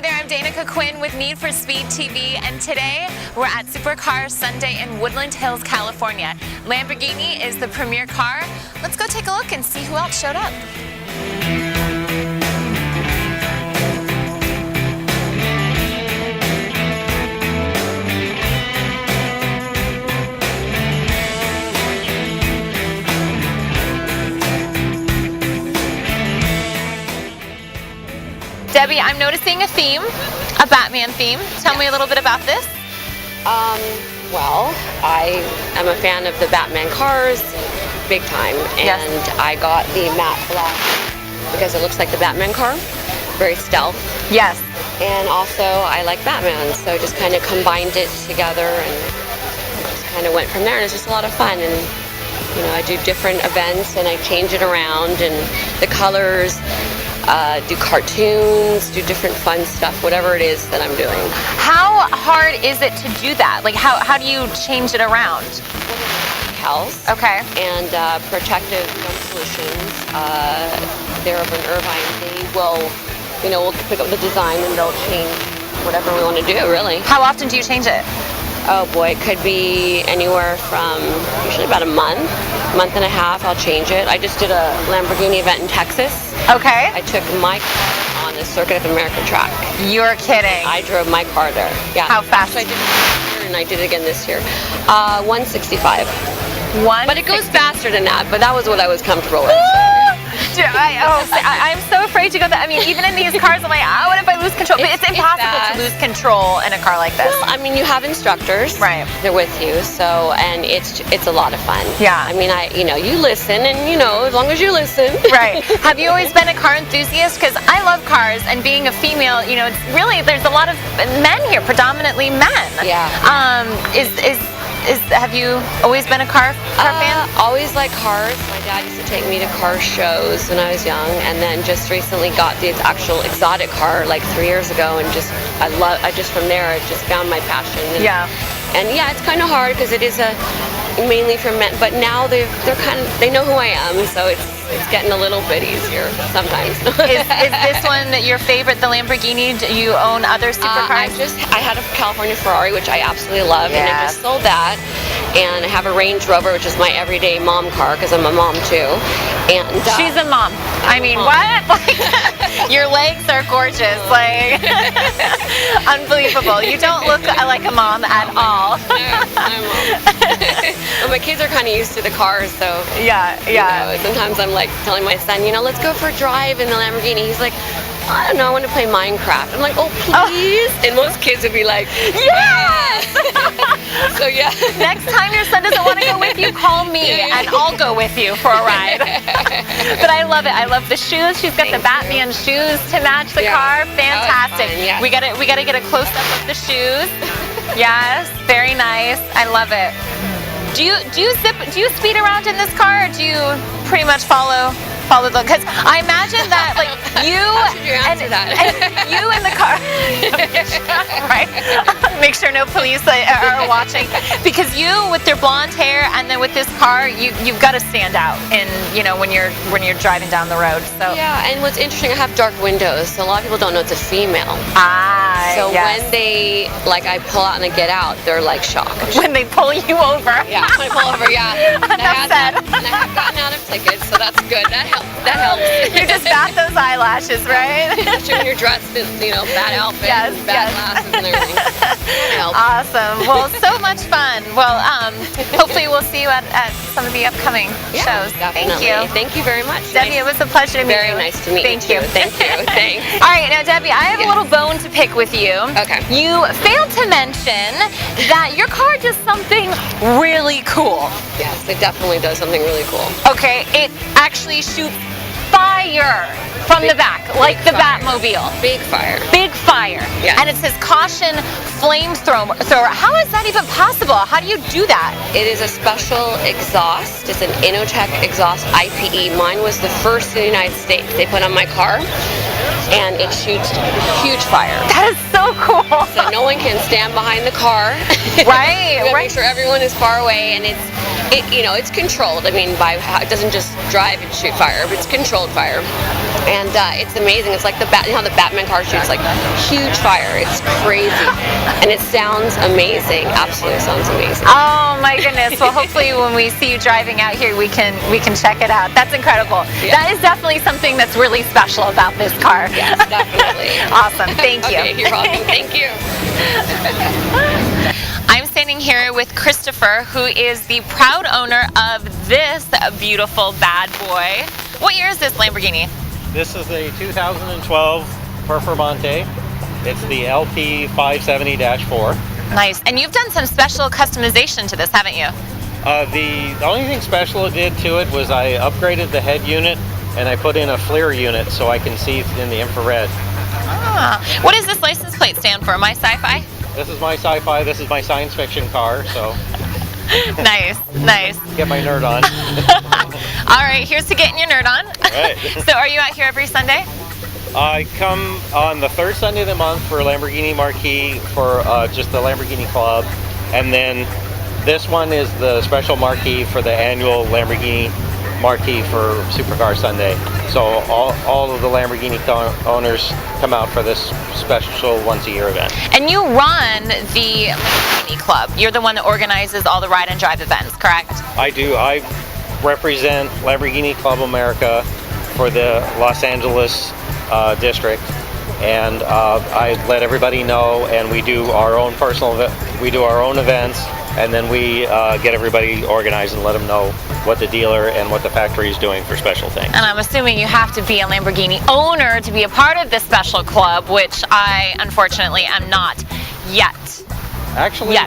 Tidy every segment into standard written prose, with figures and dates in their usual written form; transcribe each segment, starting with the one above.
Hi there, I'm Danica Quinn with Need for Speed TV, and today we're at Supercars Sunday in Woodland Hills, California. Lamborghini is the premier car. Let's go take a look and see who else showed up. Debbie, I'm noticing a theme, a Batman theme. Tell me a little bit about this. Well, I am a fan of the Batman cars, big time, and I got the matte black because it looks like the Batman car, very stealth. Yes. And also, I like Batman, so just kind of combined it together and just kind of went from there, and it's just a lot of fun. And you know, I do different events and I change it around, and the colors. Do cartoons, do different fun stuff, whatever it is that I'm doing. How hard is it to do that? Like, how do you change it around? Health. Okay. And Protective Gum Solutions. They're over in Irvine. They will, you know, we'll pick up the design and they'll change whatever we want to do, really. How often do you change it? Oh boy, it could be anywhere from usually about a month and a half. I'll change it. I just did a Lamborghini event in Texas. Okay. I took my car on the Circuit of America track. You're kidding. I drove my car there. Yeah. How fast? So I did it last year and I did it again this year. 165. But it goes faster than that, but that was what I was comfortable with. I'm so afraid to go that. I mean, even in these cars, I'm like, what if I lose control? But it's impossible to lose control in a car like this. Well, I mean, you have instructors. Right. They're with you, so, and it's a lot of fun. Yeah. I mean, you listen, and as long as you listen. Right. Have you always been a car enthusiast? Because I love cars, and being a female, it's really, there's a lot of men here, predominantly men. Yeah. Have you always been a car fan? Always liked cars. My dad used to take me to car shows when I was young, and then just recently got the actual exotic car like 3 years ago, and from there I just found my passion. And, And yeah, it's kind of hard because it is mainly for men, but now they know who I am, so it's getting a little bit easier sometimes. Is this one your favorite, the Lamborghini? Do you own other supercars? I had a California Ferrari, which I absolutely love, and I just sold that. And I have a Range Rover, which is my everyday mom car, because I'm a mom too. And she's a mom. I mean, what? Like, your legs are gorgeous. Like, unbelievable. You don't look like a mom at all. I'm a mom. Well, my kids are kind of used to the cars, so sometimes I'm like telling my son, let's go for a drive in the Lamborghini. He's like, I don't know, I want to play Minecraft. I'm like, oh, please. And most kids would be like, yes. So yeah. Next time your son doesn't want to go with you, call me and I'll go with you for a ride. But I love it. I love the shoes. She's got the Batman shoes to match the car. Fantastic. Fun, we gotta get a close up of the shoes. Yes, very nice. I love it. Do you speed around in this car, or do you pretty much follow the? Because I imagine that you and you in the car, right? Make sure no police are watching, because you with your blonde hair and then with this car, you've got to stand out when you're driving down the road. So yeah, and what's interesting, I have dark windows, so a lot of people don't know it's a female. So when they I pull out and I get out, they're like shocked. When they pull you over. Yeah, when I pull over, yeah. And I have gotten out of tickets, so that's good. That helps. You just bat those eyelashes, right? Especially when you're dressed in, bad outfit, and bad glasses and everything. That helps. Awesome. Well, so much fun. Well, hopefully we'll see you at some of the upcoming shows. Definitely. Thank you. Thank you very much. Debbie, it was a pleasure to meet you. Very nice to meet you. Thank you. Thanks. All right, now Debbie, I have a little bone to pick with you. Okay. You failed to mention that your car does something really cool. Yes, it definitely does something really cool. Okay, it actually shoots fire from the back, like the Batmobile. Big fire. Big fire. Yeah. And it says caution flamethrower. How is that even possible? How do you do that? It is a special exhaust. It's an Innotech exhaust IPE. Mine was the first in the United States. They put on my car, and it shoots huge fire. That is so cool. So no one can stand behind the car. Right. You gotta make sure everyone is far away, and it's controlled. I mean, it doesn't just drive and shoot fire, but it's controlled fire. And it's amazing. It's like you know how the Batman car shoots, like huge fire. It's crazy, and it sounds amazing. Absolutely sounds amazing. Oh my goodness! Well, hopefully when we see you driving out here, we can check it out. That's incredible. Yeah. That is definitely something that's really special about this car. Yes, definitely. Awesome. Thank you. Okay, you're welcome. Thank you. I'm standing here with Christopher, who is the proud owner of this beautiful bad boy. What year is this Lamborghini? This is a 2012 Performante. It's the LP570-4. Nice. And you've done some special customization to this, haven't you? The only thing special I did to it was I upgraded the head unit and I put in a FLIR unit so I can see in the infrared. Ah. What does this license plate stand for? My Sci-Fi? This is my sci-fi, this is my science fiction car, so... Nice, nice. Get my nerd on. All right, here's to getting your nerd on. All right. So are you out here every Sunday? I come on the third Sunday of the month for Lamborghini Marquee for just the Lamborghini Club, and then this one is the special marquee for the annual Lamborghini Marquee for Supercar Sunday. So all of the Lamborghini owners come out for this special once-a-year event. And you run the Lamborghini Club. You're the one that organizes all the ride and drive events, correct? I do. I represent Lamborghini Club America for the Los Angeles district, and I let everybody know, and we do our own events, and then we get everybody organized and let them know what the dealer and what the factory is doing for special things. And I'm assuming you have to be a Lamborghini owner to be a part of this special club, which I unfortunately am not yet. Actually,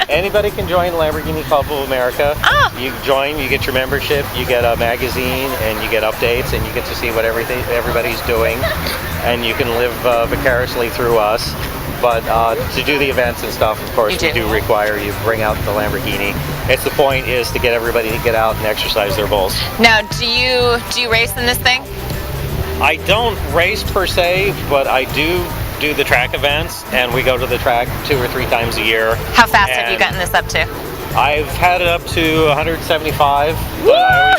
anybody can join the Lamborghini Club of America. Ah. You join, you get your membership, you get a magazine, and you get updates, and you get to see what everybody's doing, and you can live vicariously through us. But to do the events and stuff, of course, we do require you bring out the Lamborghini. The point is to get everybody to get out and exercise their bulls. Now, do you race in this thing? I don't race per se, but I do the track events, and we go to the track 2 or 3 times a year. How fast have you gotten this up to? I've had it up to 175, but I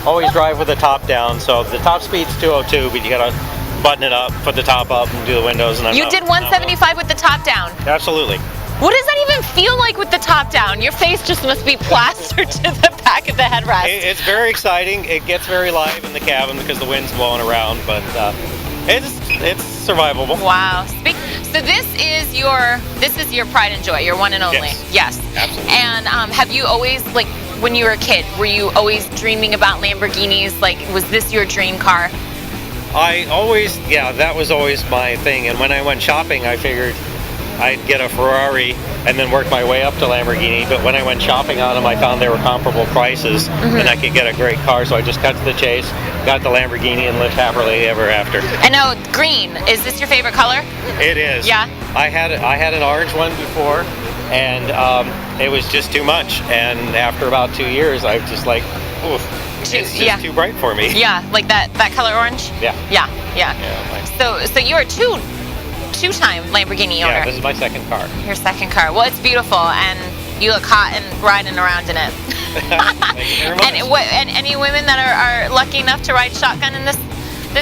always drive with the top down, so the top speed's 202, but you gotta button it up, put the top up, and do the windows. And you did 175 with the top down? Absolutely. What does that even feel like with the top down? Your face just must be plastered to the back of the headrest. It's very exciting. It gets very live in the cabin because the wind's blowing around, but it's survivable. Wow. So this is your pride and joy, your one and only. Yes. Absolutely. And have you always, like, when you were a kid, were you always dreaming about Lamborghinis? Like, was this your dream car? That was always my thing. And when I went shopping, I figured I'd get a Ferrari and then work my way up to Lamborghini. But when I went shopping on them, I found they were comparable prices, and I could get a great car. So I just cut to the chase, got the Lamborghini, and lived happily ever after. I know, green. Is this your favorite color? It is. Yeah. I had an orange one before, and it was just too much. And after about 2 years, I was just like, oof. It's just too bright for me. Yeah, like that color orange? Yeah. So you're a two-time Lamborghini owner. Yeah, this is my second car. Your second car. Well, it's beautiful, and you look hot and riding around in it. Thank you very much. And any women that are lucky enough to ride shotgun in this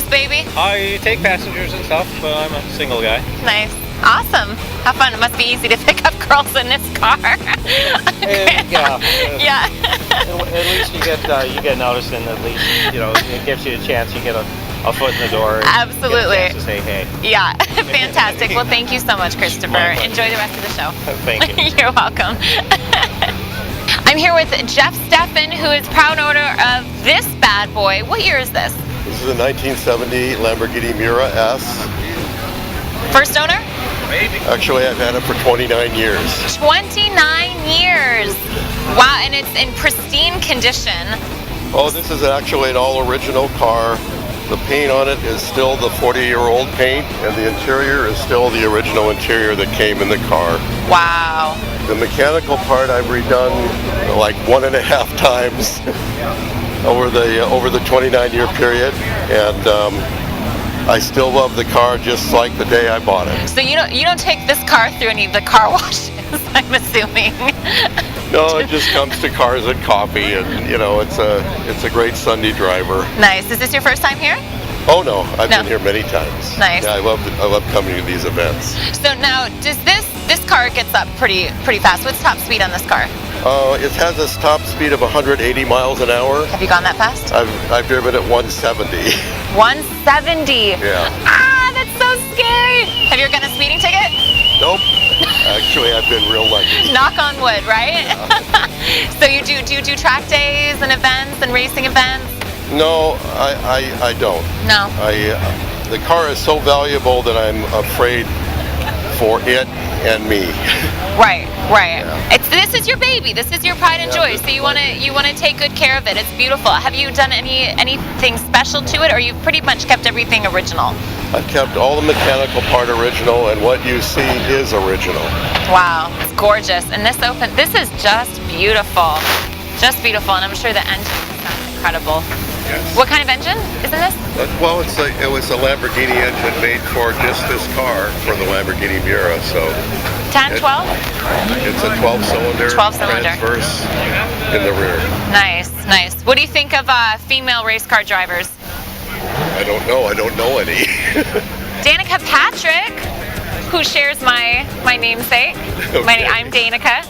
baby? I take passengers and stuff, but I'm a single guy. Nice. Awesome. How fun. It must be easy to pick up girls in this car. Yeah. Yeah. At least you get noticed, and at least, it gives you a chance. You get a foot in the door. Absolutely. Get a chance to say hey. Yeah. Fantastic. Well, thank you so much, Christopher. Enjoy the rest of the show. Thank you. You're welcome. I'm here with Jeff Steffen, who is proud owner of this bad boy. What year is this? This is a 1970 Lamborghini Miura S. First owner? Actually, I've had it for 29 years. 29 years! Wow, and it's in pristine condition. Oh, this is actually an all-original car. The paint on it is still the 40-year-old paint, and the interior is still the original interior that came in the car. Wow. The mechanical part I've redone like 1.5 times over the 29-year period, and I still love the car just like the day I bought it. So you don't take this car through any of the car washes, I'm assuming. No, it just comes to cars and coffee, and it's a great Sunday driver. Nice. Is this your first time here? Oh no, I've been here many times. Nice. Yeah, I love coming to these events. So now, does this car gets up pretty fast? What's top speed on this car? It has a top speed of 180 miles an hour. Have you gone that fast? I've driven at 170. 170. Yeah. Ah, that's so scary. Have you ever gotten a speeding ticket? Nope. Actually, I've been real lucky. Knock on wood, right? Yeah. So do you do track days and events and racing events? No, I don't. No. The car is so valuable that I'm afraid for it and me. Right. Yeah. This is your baby. This is your pride and joy. So you want to take good care of it. It's beautiful. Have you done anything special to it, or you've pretty much kept everything original? I've kept all the mechanical part original, and what you see is original. Wow, it's gorgeous. And this is just beautiful. Just beautiful, and I'm sure the engine sounds incredible. Yes. What kind of engine is in this? Well, it was a Lamborghini engine made for just this car, for the Lamborghini Miura, so... 10, 12? It's a 12-cylinder 12-cylinder. transverse in the rear. Nice. What do you think of female race car drivers? I don't know any. Danica Patrick, who shares my namesake. Okay. I'm Danica.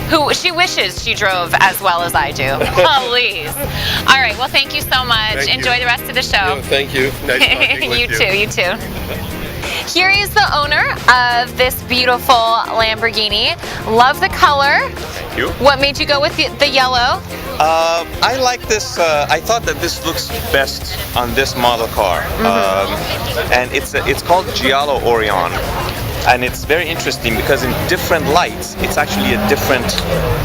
Who she wishes she drove as well as I do. Please. All right, well, thank you so much. Enjoy the rest of the show. Yeah, thank you. Nice talking with You too. Here is the owner of this beautiful Lamborghini. Love the color. Thank you. What made you go with the yellow? I like this. I thought that this looks best on this model car, and it's called Giallo Orion. And it's very interesting because in different lights, it's actually a different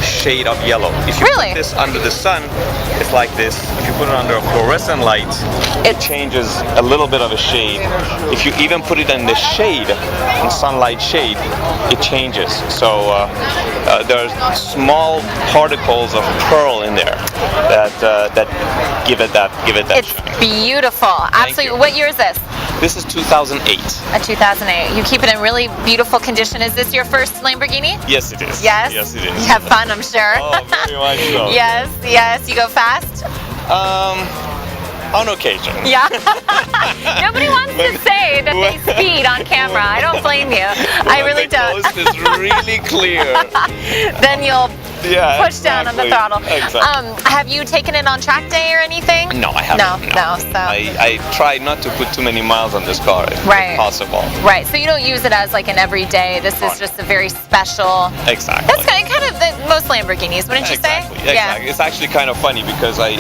shade of yellow. If you put this under the sun, it's like this. If you put it under a fluorescent light, it changes a little bit of a shade. If you even put it in the shade, in sunlight shade, it changes. So there's small particles of pearl in there that give it that It's beautiful. Absolutely. What year is this? This is 2008. A 2008. You keep it in really beautiful condition. Is this your first Lamborghini? Yes, it is. Yes? Yes, it is. You have fun, I'm sure. Oh, very much so. Yes. You go fast? On occasion. Yeah. Nobody wants to say that they speed on camera. I don't blame you. I really don't. The coast is really clear. Then you'll push down on the throttle. Exactly. Have you taken it on track day or anything? No, I haven't. No. So I try not to put too many miles on this car if possible. Right. So you don't use it as like an everyday. This is just a very special. Exactly. That's kind of most Lamborghinis, wouldn't you say? Exactly. Yeah. It's actually kind of funny because I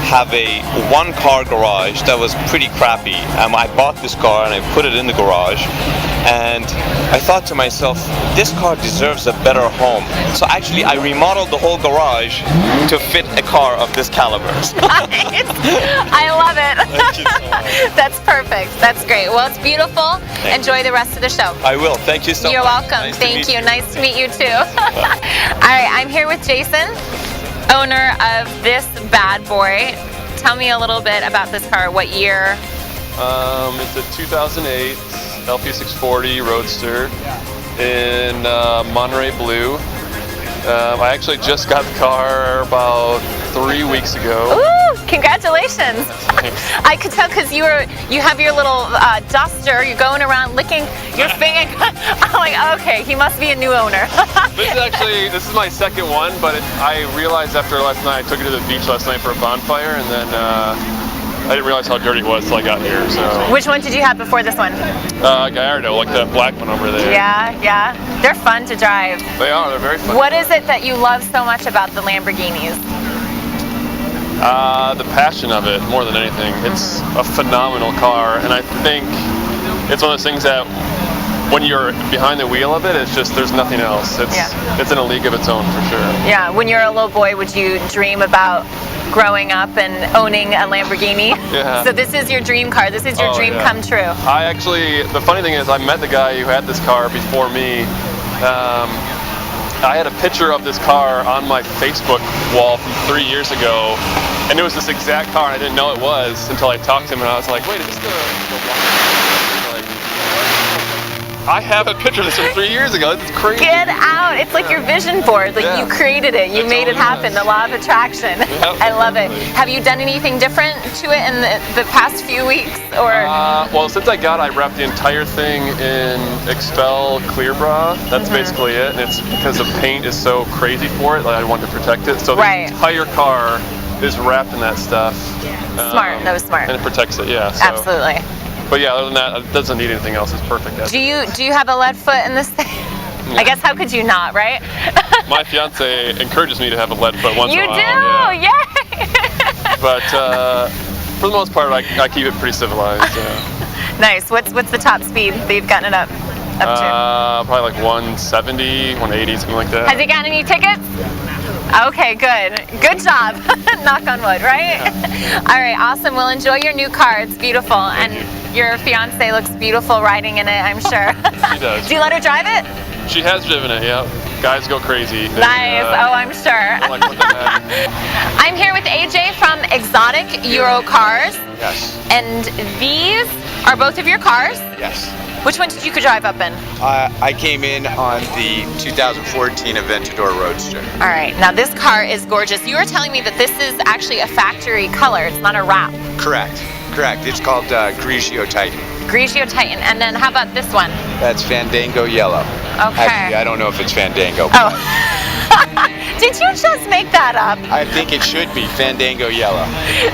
have a one-car garage that was pretty crappy. I bought this car and I put it in the garage, and I thought to myself, this car deserves a better home. So actually, I remodeled the whole garage to fit a car of this caliber. I love it. Thank you so much. That's perfect. That's great. Well, it's beautiful. Enjoy the rest of the show. I will. Thank you so much. You're welcome. Nice Thank you. To meet you. Nice to meet you too. All right, I'm here with Jason, owner of this bad boy. Tell me a little bit about this car. What year? It's a 2008 LP640 Roadster in Monterey Blue. I actually just got the car about 3 weeks ago. Ooh, congratulations. I could tell because you have your little duster, you're going around licking your finger. I'm like, okay, he must be a new owner. This is my second one, but I realized after last night, I took it to the beach last night for a bonfire, and then I didn't realize how dirty it was until I got here. So. Which one did you have before this one? Gallardo, like that black one over there. Yeah. They're fun to drive. They are, they're very fun. What is it that you love so much about the Lamborghinis? The passion of it, more than anything. It's a phenomenal car, and I think it's one of those things that when you're behind the wheel of it, it's just, there's nothing else. It's in a league of its own, for sure. Yeah, when you're a little boy, would you dream about growing up and owning a Lamborghini? Yeah. So this is your dream car. This is your dream come true. The funny thing is, I met the guy who had this car before me. I had a picture of this car on my Facebook wall from 3 years ago, and it was this exact car, and I didn't know it was until I talked to him, and I was like, wait, is this the one? I have a picture of this from 3 years ago. This is crazy. Get out. It's like your vision board. Like you created it. You made it happen. The law of attraction. I love it. Have you done anything different to it in the past few weeks? Or well, since I got it, I wrapped the entire thing in Expel Clear Bra. That's basically it. And it's because the paint is so crazy for it, like I want to protect it. So the entire car is wrapped in that stuff. Smart. That was smart. And it protects it, yeah. So. Absolutely. But yeah, other than that, it doesn't need anything else. It's perfect. Do you have a lead foot in this thing? I guess how could you not, right? My fiance encourages me to have a lead foot once in a while. You do? Yay! But for the most part, I keep it pretty civilized. Nice. What's the top speed that you've gotten it up to? Probably like 170, 180, something like that. Has he gotten any tickets? Okay, good. Good job. Knock on wood, right? Yeah. All right, awesome. We'll enjoy your new car. It's beautiful. And your fiance looks beautiful riding in it, I'm sure. She does. Do you let her drive it? She has driven it, yeah. Guys go crazy. Nice. Oh, I'm sure. Like, what the heck? I'm here with AJ from Exotic Eurocars. Yes. And these are both of your cars? Yes. Which one did you drive up in? I came in on the 2014 Aventador Roadster. All right. Now this car is gorgeous. You were telling me that this is actually a factory color. It's not a wrap. Correct. It's called Grigio Titan. Grigio Titan. And then how about this one? That's Fandango Yellow. Okay. Actually, I don't know if it's Fandango. Oh. Did you just make that up? I think it should be Fandango Yellow.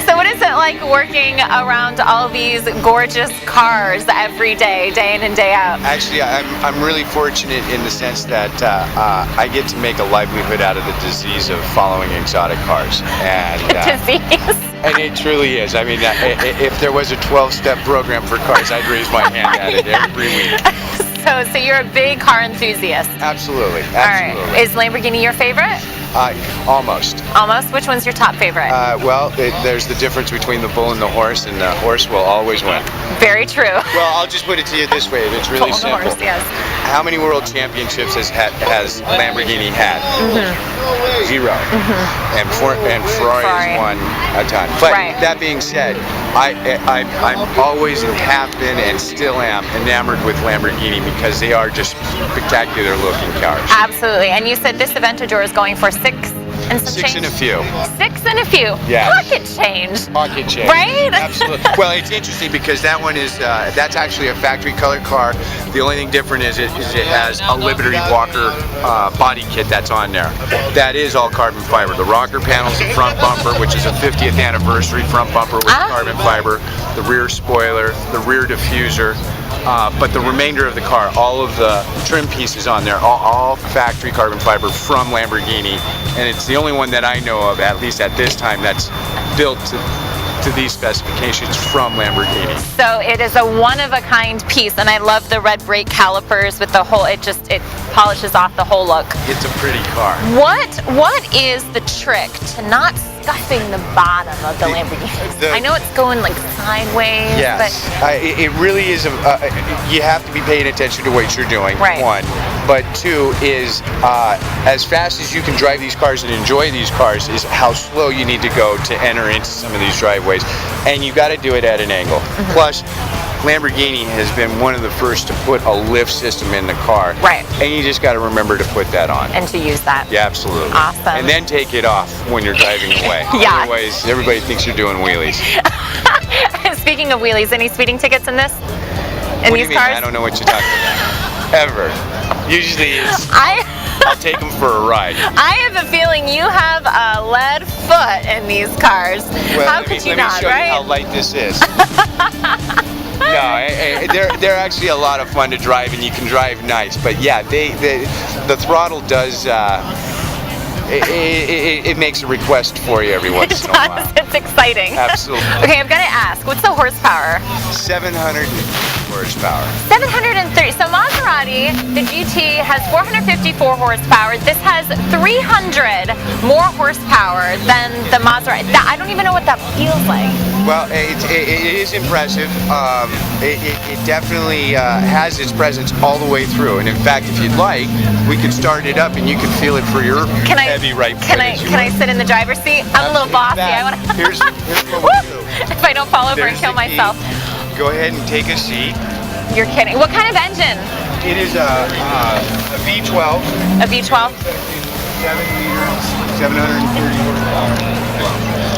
So what is it like working around all these gorgeous cars every day, day in and day out? Actually, I'm really fortunate in the sense that I get to make a livelihood out of the disease of following exotic cars. And disease. And it truly is. I mean, if there was a 12-step program for cars, I'd raise my hand at it every week. So you're a big car enthusiast. Absolutely. All right. Is Lamborghini your favorite? Almost. Almost? Which one's your top favorite? Well, there's the difference between the bull and the horse, and the horse will always win. Very true. Well, I'll just put it to you this way. It's really bull simple. And horse, yes. How many world championships has Lamborghini had? Mm-hmm. 0. Mm-hmm. And Ferrari's won a ton. But that being said, I'm always and have been and still am enamored with Lamborghini because they are just spectacular looking cars. Absolutely. And you said this Aventador is going for 6 and some change? 6 and a few. 6 and a few. Yeah. Pocket change. Pocket change. Right? Absolutely. Well, it's interesting because that one is that's actually a factory color car. The only thing different is it has a Liberty Walker body kit that's on there. That is all carbon fiber. The rocker panels, the front bumper, which is a 50th anniversary front bumper with carbon fiber, the rear spoiler, the rear diffuser. But the remainder of the car, all of the trim pieces on there, all factory carbon fiber from Lamborghini, and it's the only one that I know of, at least at this time, that's built to these specifications from Lamborghini. So it is a one-of-a-kind piece, and I love the red brake calipers with the whole, it polishes off the whole look. It's a pretty car. What is the trick to not scuffing the bottom of the Lamborghini? I know it's going like sideways. Yes, but it really is. You have to be paying attention to what you're doing. Right. 1, but 2 is as fast as you can drive these cars and enjoy these cars is how slow you need to go to enter into some of these driveways, and you got to do it at an angle. Mm-hmm. Plus, Lamborghini has been one of the first to put a lift system in the car. Right. And you just got to remember to put that on. And to use that. Yeah, absolutely. Awesome. And then take it off when you're driving away. Yeah. Otherwise, everybody thinks you're doing wheelies. Speaking of wheelies, any speeding tickets in this? In what these do you mean? cars? I don't know what you're talking about. Ever. Usually it's I'll take them for a ride. I have a feeling you have a lead foot in these cars. Well, how could you not, let me show right? you how light this is. No, they're actually a lot of fun to drive, and you can drive nice. But yeah, the throttle does. It makes a request for you every once in a while. It's exciting. Absolutely. Okay, I've got to ask, what's the horsepower? 700 horsepower. 730. So Maserati, the GT, has 454 horsepower. This has 300 more horsepower than the Maserati. I don't even know what that feels like. Well, it is impressive. It definitely has its presence all the way through. And in fact, if you'd like, we could start it up and you can feel it for your heavy right foot. Can I sit in the driver's seat? I'm a little bossy. Here's what we do. If I don't fall over and kill myself. Go ahead and take a seat. You're kidding. What kind of engine? It is a V12. A V12? 7 liters, 730 horsepower.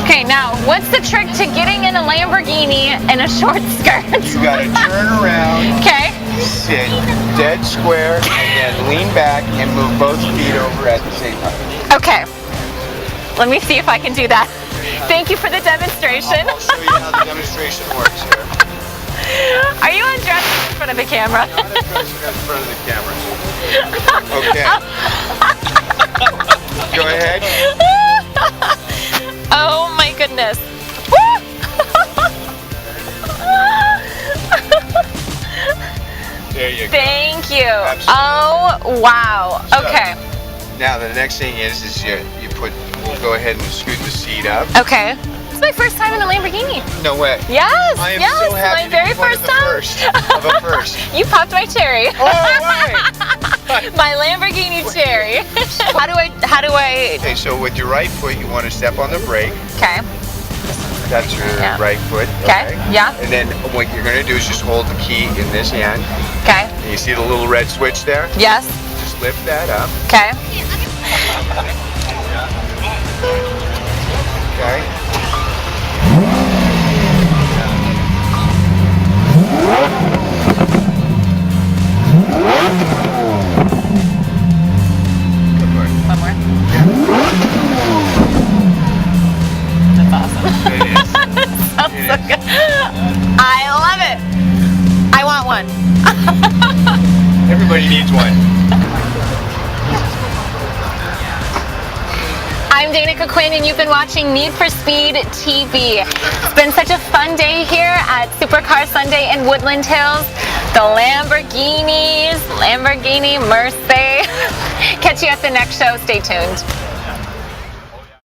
Okay, now what's the trick to getting in a Lamborghini in a short skirt? You gotta turn around, Okay. sit dead square, and then lean back and move both feet over at the same time. Okay. Let me see if I can do that. Thank you for the demonstration. I'll show you how the demonstration works here. Are you undressing in front of the camera? Not addressing in front of the camera. Okay. Go ahead. Oh my goodness. There you go. Thank you. Absolutely. Oh wow. Okay. Now the next thing is we'll go ahead and scoot the seat up. Okay. It's my first time in a Lamborghini. No way. Yes. I am yes. so happy my very to be one first of the time. first of a first. You popped my cherry. All right. My Lamborghini cherry. How do I? Okay, so with your right foot, you want to step on the brake. Okay. That's your right foot. Okay. Yeah. And then what you're going to do is just hold the key in this hand. Okay. And you see the little red switch there? Yes. Just lift that up. Okay. Okay. One more. That's awesome. It is. Sounds so good. I love it. I want one. Everybody needs one. I'm Danica Quinn, and you've been watching Need for Speed TV. It's been such a fun day here at Supercar Sunday in Woodland Hills. The Lamborghinis, Lamborghini Mercy. Catch you at the next show. Stay tuned.